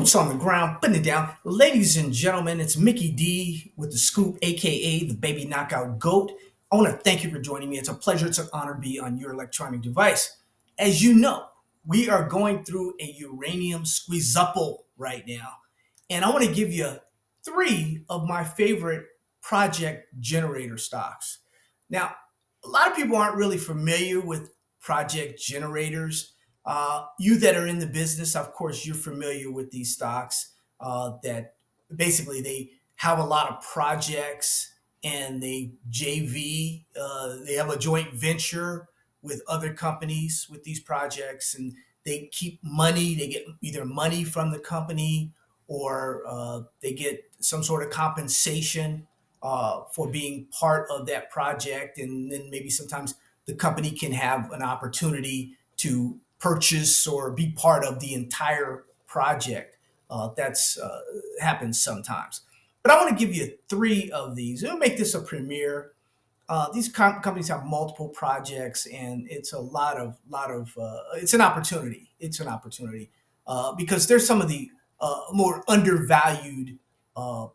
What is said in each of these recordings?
Boots on the ground, putting it down. Ladies and gentlemen, it's Mickey D with the scoop, aka the baby knockout goat. I want to thank you for joining me. It's a pleasure, it's an honor to be on your electronic device. As you know, we are going through a uranium squeeze-upple right now. And I want to give you three of my favorite project generator stocks. Now, a lot of people aren't really familiar with project generators. You that are in the business, of course, you're familiar with these stocks that basically they have a lot of projects and they JV, they have a joint venture with other companies with these projects and they keep money. They get either money from the company or they get some sort of compensation for being part of that project. And then maybe sometimes the company can have an opportunity to purchase or be part of the entire project. That's happens sometimes. But I want to give you three of these. It'll make this a premiere. These companies have multiple projects, and it's a lot of. It's an opportunity. It's an opportunity because there's some of the more undervalued uh,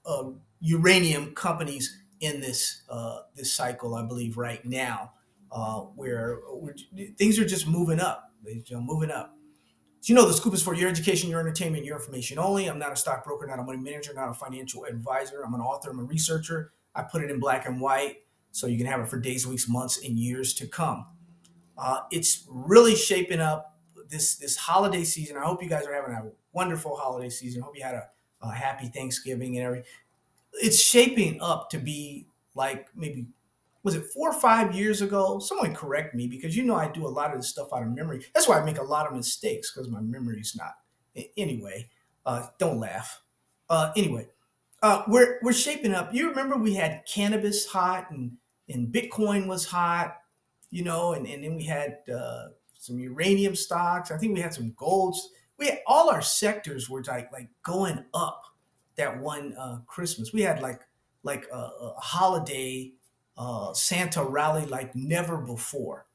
uh, uranium companies in this cycle, I believe, right now, where things are just moving up. They're moving up. So, the scoop is for your education, your entertainment, your information only. I'm not a stockbroker, not a money manager, not a financial advisor. I'm an author, I'm a researcher. I put it in black and white so you can have it for days, weeks, months, and years to come. It's really shaping up this holiday season. I hope you guys are having a wonderful holiday season. I hope you had a happy Thanksgiving and everything. It's shaping up to be like maybe was it 4 or 5 years ago? Someone correct me because I do a lot of this stuff out of memory. That's why I make a lot of mistakes because my memory's not. Anyway, don't laugh. Anyway, we're shaping up. You remember we had cannabis hot and Bitcoin was hot, and then we had some uranium stocks. I think we had some golds. We had all our sectors were like going up that one Christmas. We had like a holiday Santa rally like never before.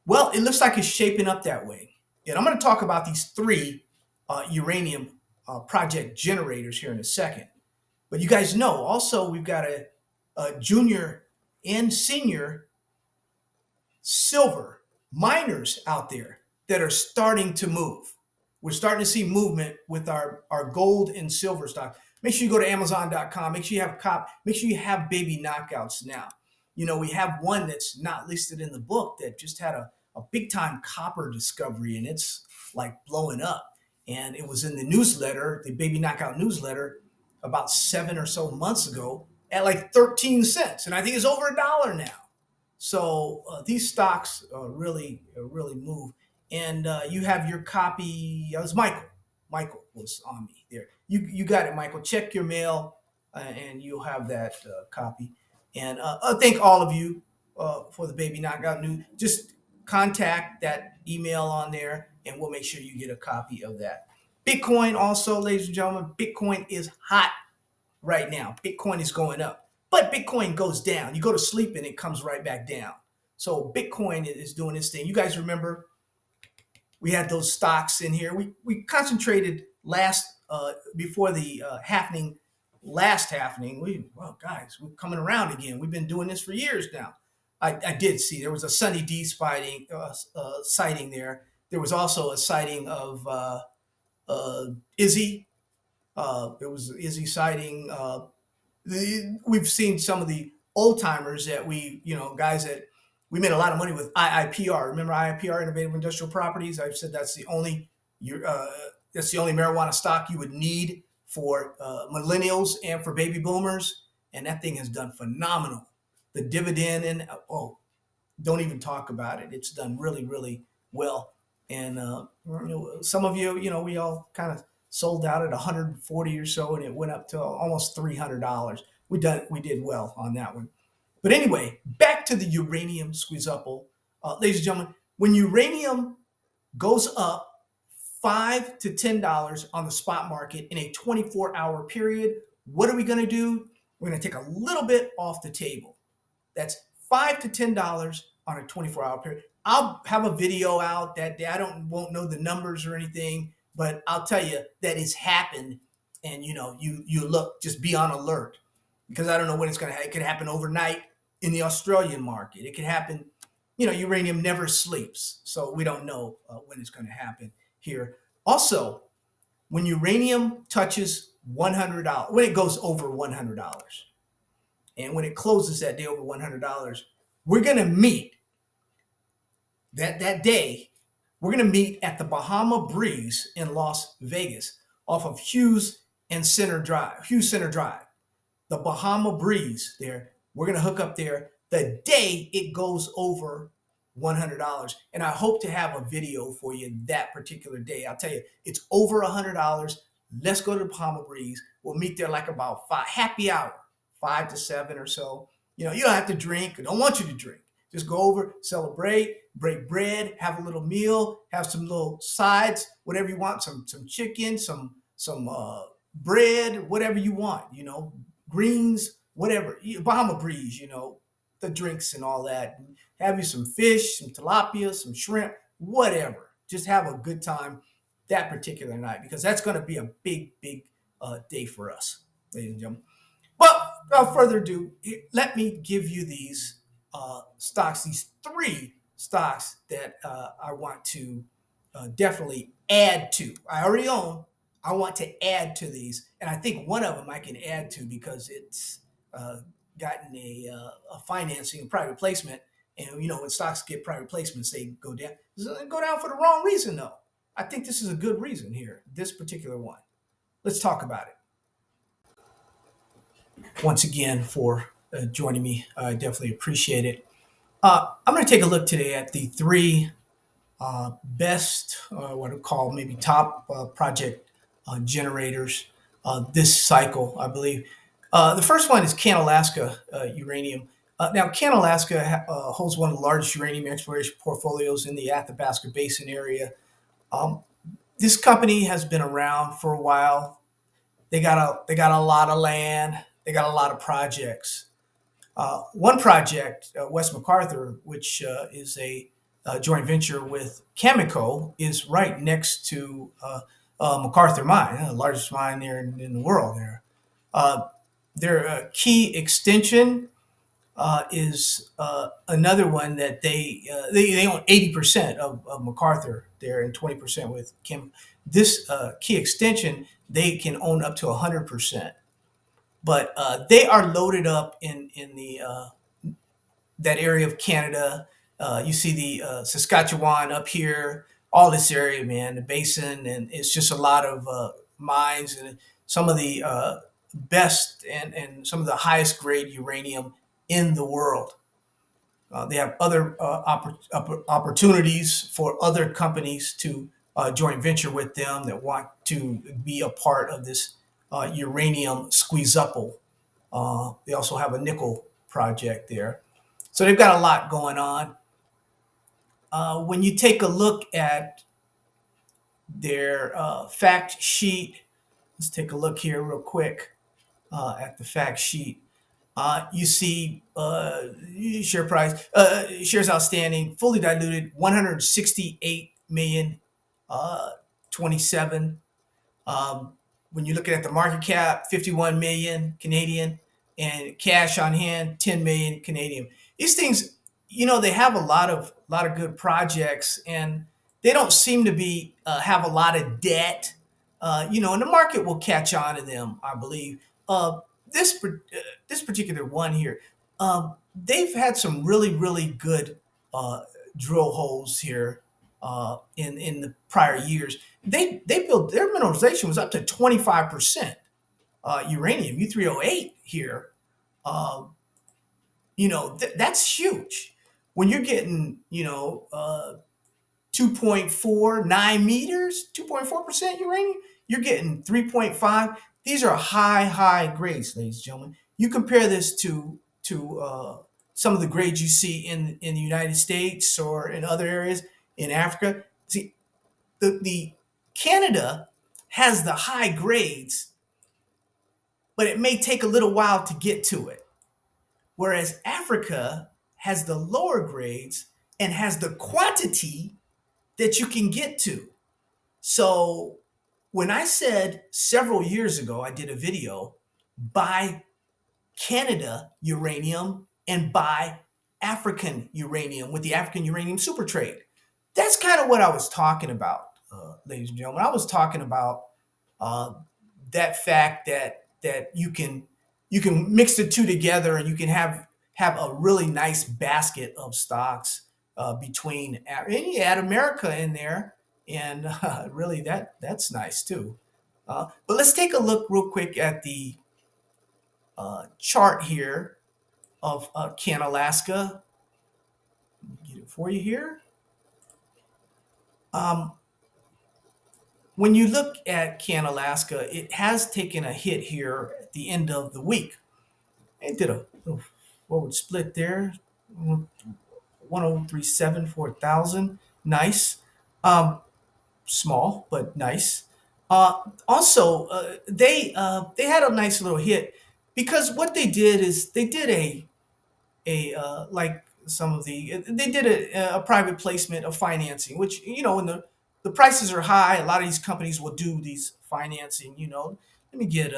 Well, it looks like it's shaping up that way. And I'm going to talk about these three uranium project generators here in a second. But you guys know also we've got a junior and senior silver miners out there that are starting to move. We're starting to see movement with our gold and silver stock. Make sure you go to Amazon.com. Make sure you have make sure you have baby knockouts now. We have one that's not listed in the book that just had a big time copper discovery and it's like blowing up. And it was in the newsletter, the baby knockout newsletter, about 7 or so months ago at like 13 cents. And I think it's over $1 now. So these stocks really move. And you have your copy. It was Michael. Michael was on me there. You got it, Michael. Check your mail, and you'll have that copy. And thank all of you for the baby knockout news. Just contact that email on there, and we'll make sure you get a copy of that. Bitcoin also, ladies and gentlemen, Bitcoin is hot right now. Bitcoin is going up, but Bitcoin goes down. You go to sleep and it comes right back down. So Bitcoin is doing its thing. You guys remember we had those stocks in here. We concentrated last before the last happening. Guys, we're coming around again. We've been doing this for years now. I did see there was a Sunny D sighting there. There was also a sighting of Izzy. There was Izzy sighting. We've seen some of the old timers that guys that we made a lot of money with IIPR. Remember IIPR, Innovative Industrial Properties? I've said that's the only marijuana stock you would need for millennials and for baby boomers, and that thing has done phenomenal. The dividend and don't even talk about it. It's done really well. And some of we all kind of sold out at 140 or so, and it went up to almost $300. We did well on that one. But anyway, back to the uranium squeeze-upple. Ladies and gentlemen, when uranium goes up $5 to $10 on the spot market in a 24-hour period, what are we going to do? We're going to take a little bit off the table. That's $5 to $10 on a 24-hour period. I'll have a video out that day. Won't know the numbers or anything, but I'll tell you that it's happened, and you look, just be on alert, because I don't know when it's going to. It could happen overnight in the Australian market. It could happen. Uranium never sleeps, so we don't know when it's going to happen here. Also, when uranium touches $100, when it goes over $100, and when it closes that day over $100, we're going to meet that day. We're going to meet at the Bahama Breeze in Las Vegas, off of Hughes Center Drive, the Bahama Breeze there. We're going to hook up there the day it goes over $100. And I hope to have a video for you that particular day. I'll tell you, it's over $100. Let's go to the Bahama Breeze. We'll meet there like about happy hour, 5 to 7 or so. You don't have to drink. I don't want you to drink. Just go over, celebrate, break bread, have a little meal, have some little sides, whatever you want, some chicken, some bread, whatever you want, greens, whatever. Bahama Breeze, the drinks and all that. Have you some fish, some tilapia, some shrimp, whatever. Just have a good time that particular night, because that's going to be a big, big day for us, ladies and gentlemen. But without further ado, let me give you these stocks, these three stocks that I want to definitely add to. I already own. I want to add to these, and I think one of them I can add to because it's uh, gotten a financing, a private placement. And when stocks get private placements, they go down. They go down for the wrong reason, though. I think this is a good reason here. This particular one. Let's talk about it. Once again for joining me. I definitely appreciate it. I'm going to take a look today at the three best, what I call maybe top project generators this cycle, I believe. The first one is Canalaska Uranium. Now, Canalaska holds one of the largest uranium exploration portfolios in the Athabasca Basin area. Um, this company has been around for a while. They got a lot of land. They got a lot of projects. One project, West MacArthur, which is a joint venture with Cameco, is right next to MacArthur Mine, the largest mine there in the world. Uh, their key extension is another one that they own 80% of MacArthur there, and 20% with Chem. This key extension they can own up to 100%, but they are loaded up in the that area of Canada. You see the Saskatchewan up here, all this area, man, the basin, and it's just a lot of mines and some of the best and some of the highest grade uranium in the world. They have other opportunities for other companies to joint venture with them that want to be a part of this uranium squeeze up. They also have a nickel project there. So they've got a lot going on. When you take a look at their fact sheet, let's take a look here real quick at the fact sheet. You see share price, shares outstanding, fully diluted, 168 million, 27. When you're looking at the market cap, 51 million Canadian, and cash on hand, 10 million Canadian. These things, they have a lot of good projects, and they don't seem to be have a lot of debt. And the market will catch on to them, I believe. This particular one here, they've had some really really good drill holes here in the prior years. They built their mineralization was up to 25% uranium U3O8 here. Uh, that's huge. When you're getting 2.49 meters, 2.4% uranium, you're getting 3.5. These are high grades, ladies and gentlemen. You compare this to some of the grades you see in the United States or in other areas in Africa. See, the Canada has the high grades, but it may take a little while to get to it. Whereas Africa has the lower grades and has the quantity that you can get to. So when I said several years ago, I did a video, buy Canada uranium and buy African uranium with the African uranium super trade. That's kind of what I was talking about, ladies and gentlemen. I was talking about uh, that fact that you can mix the two together and you can have a really nice basket of stocks between and you add America in there, and really that's nice too. But let's take a look real quick at the chart here of Can Alaska. Get it for you here. Um, when you look at Can Alaska, it has taken a hit here at the end of the week. It did a little forward split there, 1037 for 1,000. Nice. Um, Small, but nice. Also, they had a nice little hit because what they did is they did a like some of they did a private placement of financing, which when the prices are high, a lot of these companies will do these financing. Let me get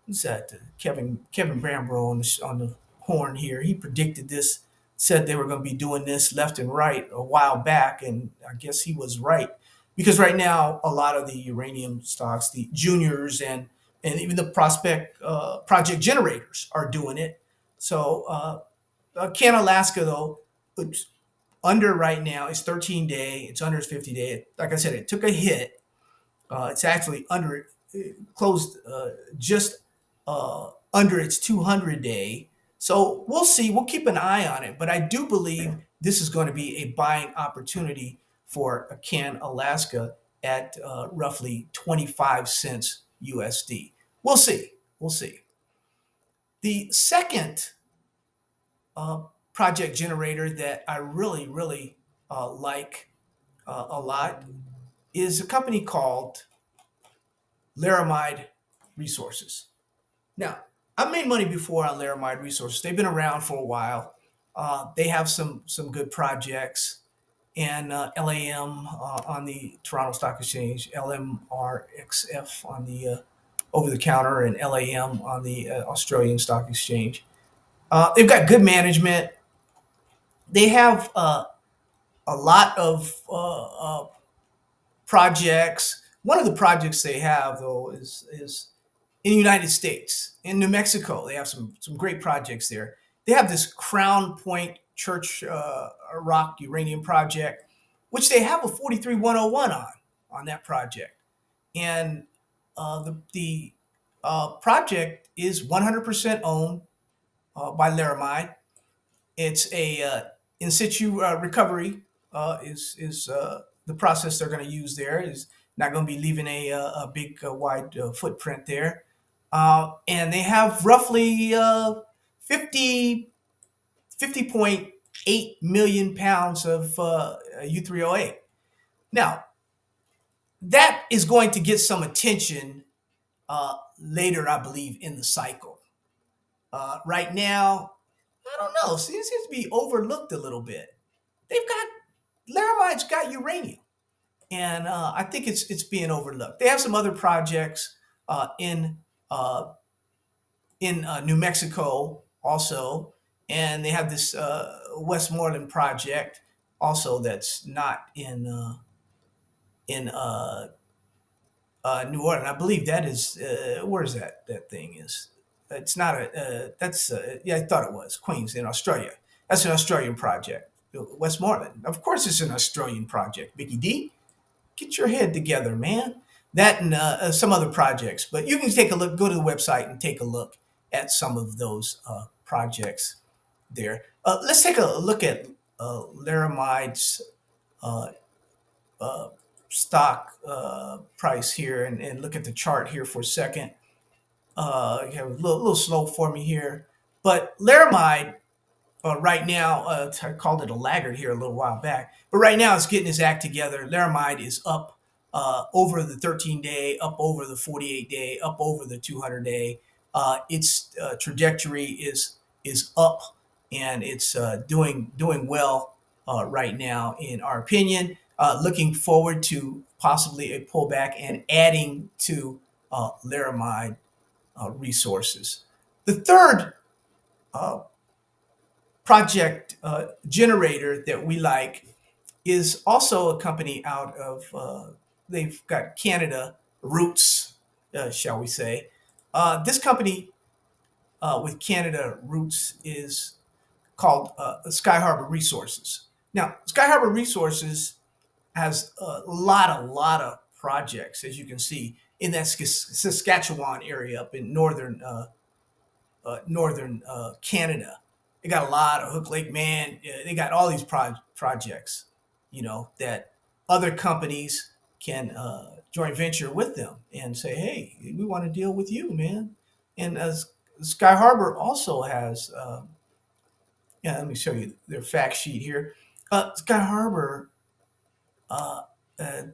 who's that? Kevin Brambro on the horn here. He predicted this, said they were going to be doing this left and right a while back, and I guess he was right because right now a lot of the uranium stocks, the juniors and even the project generators are doing it. So Can Alaska though, it's under right now. It's 13-day. It's under its 50-day. Like I said, it took a hit. It's actually under closed just under its 200-day. So we'll see. We'll keep an eye on it. But I do believe this is going to be a buying opportunity for a Can Alaska at roughly 25 cents USD. We'll see. We'll see. The second uh, project generator that I really, really like a lot is a company called Laramide Resources. Now, I've made money before on Laramide Resources. They've been around for a while. They have some good projects, and LAM on the Toronto Stock Exchange, LMRXF on the over the counter, and LAM on the Australian Stock Exchange. They've got good management. They have a lot of projects. One of the projects they have though is in the United States, in New Mexico. They have some great projects there. They have this Crown Point Church Rock uranium project, which they have a 43101 on that project, and the project is 100% owned by Laramide. It's a in situ recovery is the process they're going to use there. Is not going to be leaving a big wide footprint there, and they have roughly 50 50.8 million pounds of U3O8. Now that is going to get some attention later, I believe, in the cycle. Right now, I don't know. Seems to be overlooked a little bit. They've got Laramide's got uranium, and I think it's being overlooked. They have some other projects uh, in uh, in New Mexico also, and they have this Westmoreland project also that's not in New Orleans. I believe that is where is that thing is. It's not a that's yeah, I thought it was Queens in Australia. That's an Australian project. Westmoreland, of course, it's an Australian project. Mickey D, get your head together, man. That and some other projects, but you can take a look. Go to the website and take a look at some of those projects there. Let's take a look at Laramide's uh, uh, stock price here and look at the chart here for a second. You have a little slow for me here, but Laramide right now, I called it a laggard here a little while back, but right now it's getting his act together. Laramide is up over the 13-day, up over the 48-day, up over the 200-day. Its trajectory is up, and it's doing well right now, in our opinion. Looking forward to possibly a pullback and adding to Laramide resources. The third uh, project generator that we like is also a company out of, they've got Canada roots, shall we say. This company with Canada roots is called Sky Harbor Resources. Now, Sky Harbor Resources has a lot of projects, as you can see, in that Saskatchewan area up in northern Canada. They got a lot of Hook Lake, man. They got all these projects, that other companies can joint venture with them and say, hey, we want to deal with you, man. And as Sky Harbor also has, yeah, let me show you their fact sheet here. Sky Harbor uh,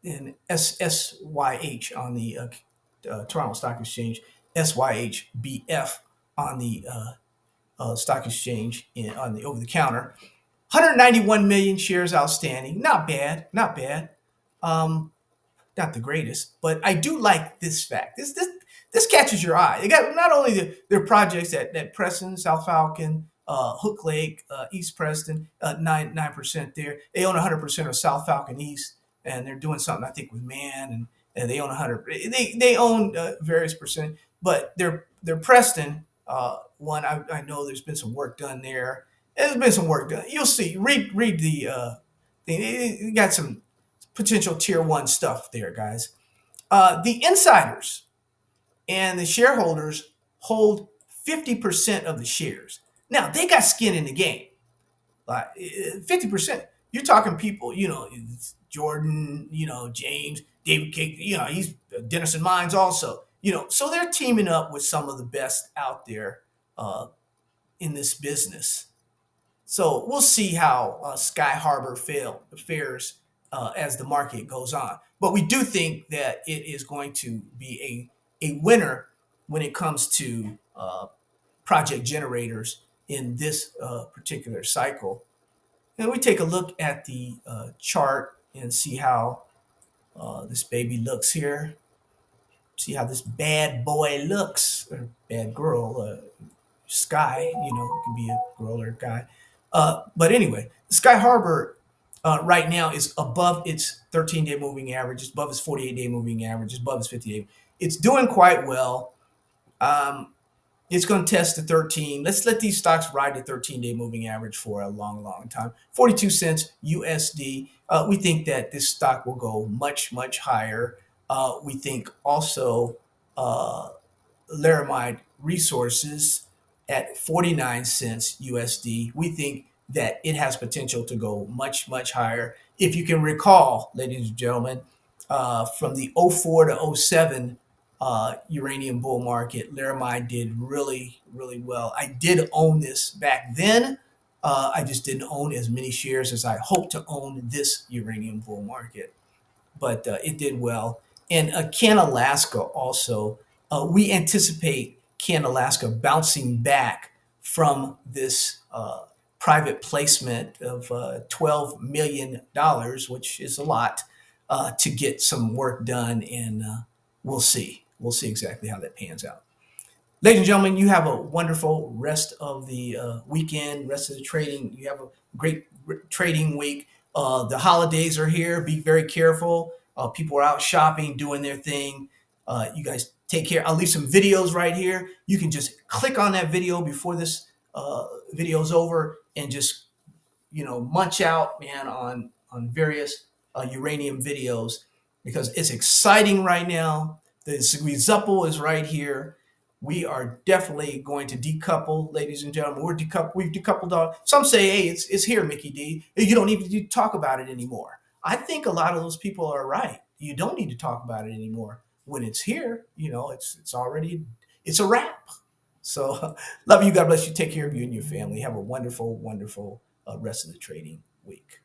in SYH on the Toronto Stock Exchange, SYHBF on the stock exchange on the over the counter. 191 million shares outstanding. Not bad, not bad. Um, Not the greatest, but I do like this fact. This catches your eye. They got not only their projects at Preston, South Falcon, Hook Lake, East Preston, 9% there. They own 100% of South Falcon East, and they're doing something I think with Man, and they own 100. They own various percent, but their Preston one. I know there's been some work done there. There's been some work done. You'll see. Read the thing. It got some potential tier one stuff there, guys. The insiders and the shareholders hold 50% of the shares. Now, they got skin in the game. Like 50%. You're talking people, Jordan, James, David Cake, he's Denison Mines also, so they're teaming up with some of the best out there in this business. So we'll see how Sky Harbor fares as the market goes on. But we do think that it is going to be a winner when it comes to project generators in this particular cycle. And we take a look at the chart and see how this baby looks here. See how this bad boy looks, or bad girl. Sky, it can be a girl or a guy. But anyway, Sky Harbor right now is above its 13-day moving average, it's above its 48-day moving average, it's above its 50-day. It's doing quite well. Um, it's going to test the 13. Let's let these stocks ride the 13-day moving average for a long, long time. 42 cents USD. We think that this stock will go much, much higher. We think also uh, Laramide Resources at 49 cents USD. We think that it has potential to go much, much higher. If you can recall, ladies and gentlemen, from the '04 to '07 uranium bull market, Laramide did really, really well. I did own this back then. I just didn't own as many shares as I hoped to own this uranium bull market, but it did well. And Can Alaska also, we anticipate Can Alaska bouncing back from this private placement of $12 million, which is a lot, to get some work done. And we'll see. We'll see exactly how that pans out. Ladies and gentlemen, you have a wonderful rest of the weekend, rest of the trading. You have a great trading week. The holidays are here. Be very careful. People are out shopping, doing their thing. You guys take care. I'll leave some videos right here. You can just click on that video before this video is over and just munch out, man, on various uranium videos, because it's exciting right now. The Squeezuple is right here. We are definitely going to decouple, ladies and gentlemen. We've decoupled on. Some say, "Hey, it's here, Mickey D. You don't need to talk about it anymore." I think a lot of those people are right. You don't need to talk about it anymore. When it's here, it's already it's a wrap. So, love you. God bless you. Take care of you and your family. Have a wonderful, wonderful rest of the trading week.